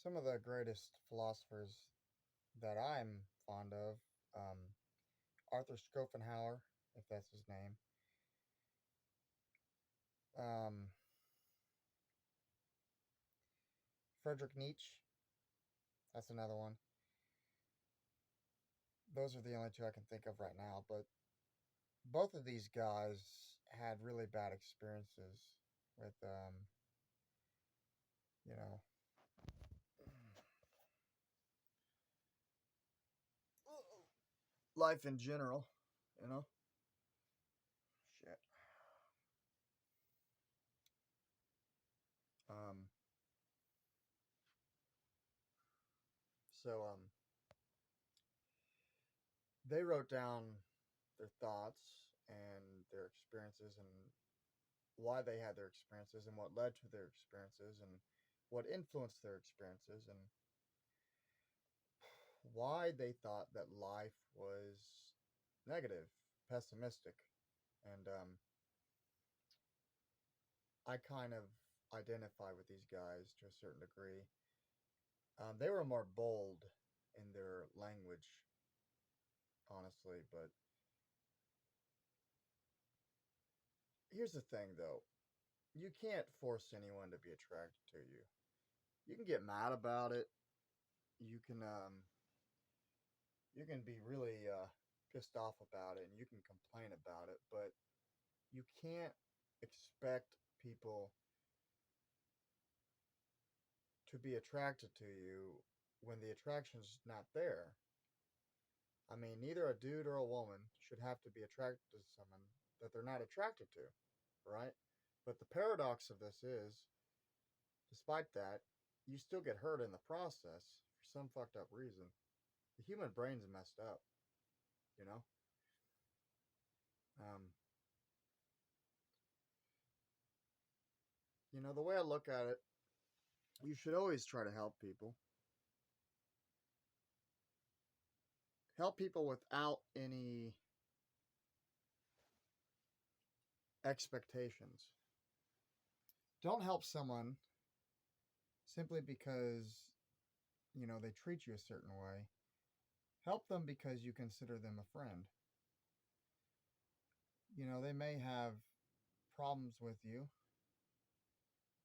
Some of the greatest philosophers that I'm fond of, um, Arthur Schopenhauer, if that's his name. Um, Friedrich Nietzsche, that's another one. Those are the only two I can think of right now, but both of these guys had really bad experiences with, you know, life in general, you know? Shit. Um, so, they wrote down their thoughts and their experiences and why they had their experiences and what led to their experiences and what influenced their experiences and why they thought that life was negative, pessimistic. And I kind of identify with these guys to a certain degree. They were more bold in their language, honestly. But here's the thing, though, you can't force anyone to be attracted to you. You can get mad about it. You can you can be really pissed off about it and you can complain about it, but you can't expect people to be attracted to you when the attraction's not there. I mean, neither a dude or a woman should have to be attracted to someone that they're not attracted to, right? But the paradox of this is, despite that, you still get hurt in the process for some fucked up reason. The human brain's messed up, you know? Um, the way I look at it, you should always try to help people. Help people without any expectations. Don't help someone simply because, they treat you a certain way. Help them because you consider them a friend. They may have problems with you,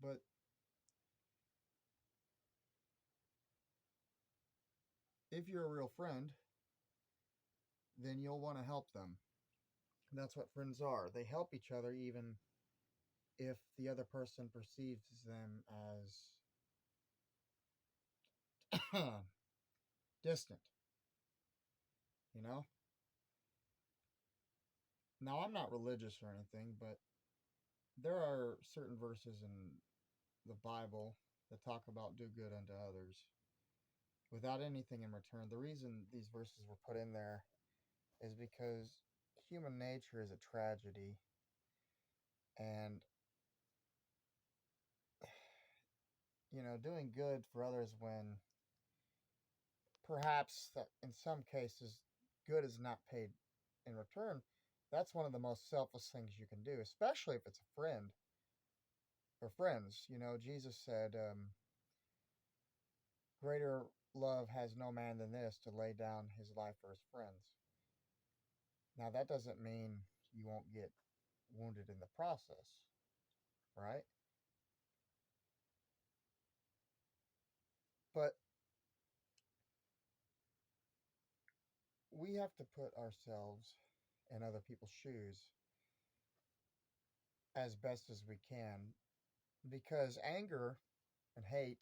but if you're a real friend, then you'll want to help them. And that's what friends are. They help each other even if the other person perceives them as distant, you know? Now, I'm not religious or anything, but there are certain verses in the Bible that talk about do good unto others without anything in return. The reason these verses were put in there is because human nature is a tragedy, and doing good for others when perhaps that in some cases good is not paid in return, that's one of the most selfless things you can do, especially if it's a friend or friends. Jesus said, greater love has no man than this, to lay down his life for his friends. Now, that doesn't mean you won't get wounded in the process, right? But we have to put ourselves in other people's shoes as best as we can, because anger and hate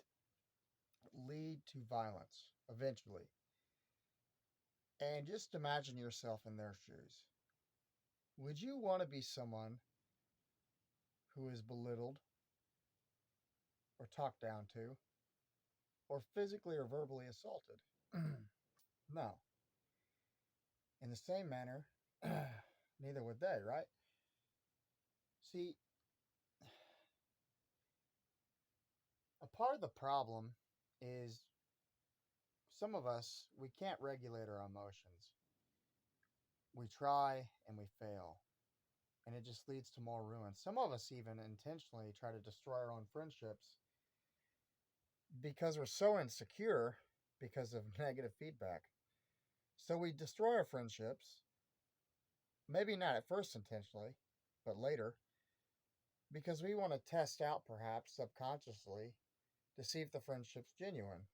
lead to violence eventually. And just imagine yourself in their shoes. Would you want to be someone who is belittled or talked down to or physically or verbally assaulted? No. In the same manner, neither would they, right? See, a part of the problem is some of us, we can't regulate our emotions. We try and we fail, and it just leads to more ruin. Some of us even intentionally try to destroy our own friendships because we're so insecure because of negative feedback. So we destroy our friendships, maybe not at first intentionally, but later, because we want to test out, perhaps subconsciously, to see if the friendship's genuine.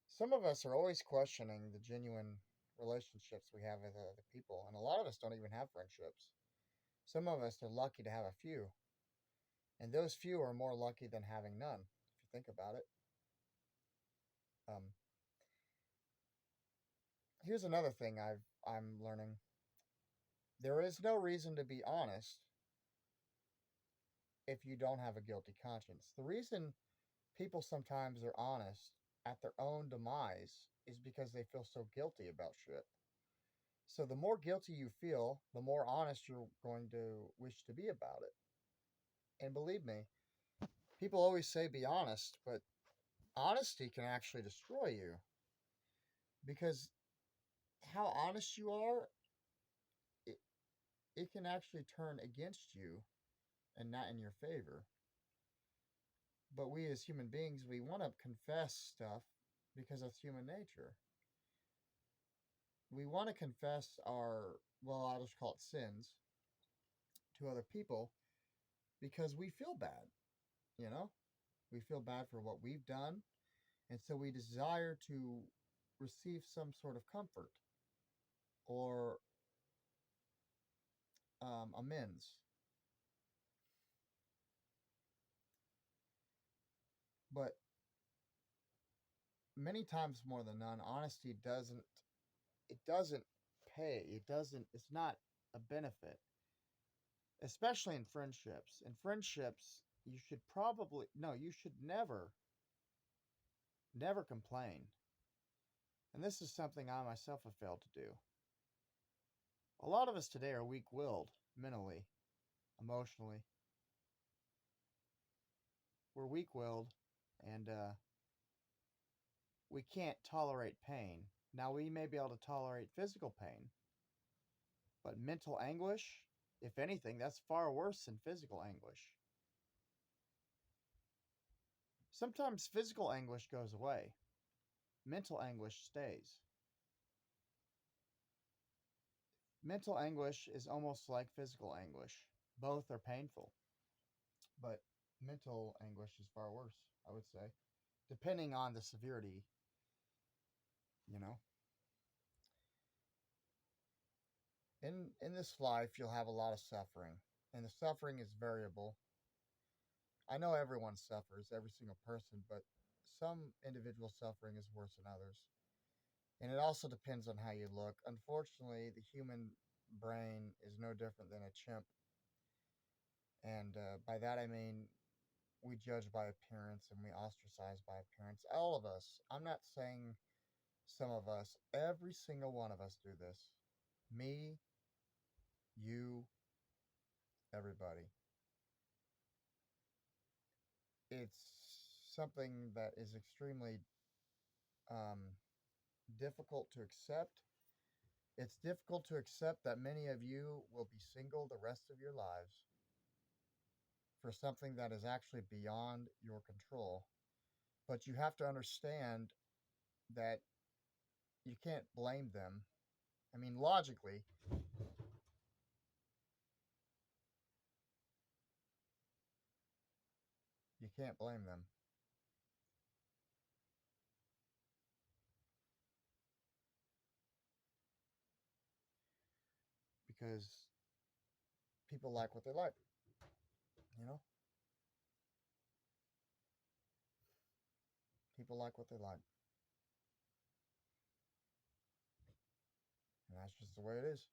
Some of us are always questioning the genuine relationships we have with other people, and a lot of us don't even have friendships. Some of us are lucky to have a few, and those few are more lucky than having none, if you think about it. Um, Here's another thing I'm learning. There is no reason to be honest if you don't have a guilty conscience. The reason people sometimes are honest at their own demise is because they feel so guilty about shit. So the more guilty you feel, the more honest you're going to wish to be about it. And believe me, people always say be honest, but honesty can actually destroy you because how honest you are, it, it can actually turn against you and not in your favor. But we as human beings, we want to confess stuff because that's human nature. We want to confess our, well, I'll just call it sins to other people because we feel bad, you know? We feel bad for what we've done, and so we desire to receive some sort of comfort or amends. But many times more than none, honesty doesn't pay. It's not a benefit, especially in friendships. In friendships, you should probably, no, you should never complain. And this is something I myself have failed to do. A lot of us today are weak willed, mentally, emotionally. We're weak willed, and we can't tolerate pain. Now, we may be able to tolerate physical pain, but mental anguish, if anything, that's far worse than physical anguish. Sometimes physical anguish goes away, mental anguish stays. Mental anguish is almost like physical anguish. Both are painful, but mental anguish is far worse, I would say, depending on the severity, you know. In this life, you'll have a lot of suffering, and the suffering is variable. I know everyone suffers, every single person, but some individual suffering is worse than others. And it also depends on how you look. Unfortunately, the human brain is no different than a chimp. And by that I mean we judge by appearance and we ostracize by appearance. All of us. I'm not saying some of us. Every single one of us do this. Me, you, everybody. It's something that is extremely um, difficult to accept. It's difficult to accept that many of you will be single the rest of your lives for something that is actually beyond your control. But you have to understand that you can't blame them. I mean, logically, you can't blame them. Because people like what they like, you know? People like what they like. And that's just the way it is.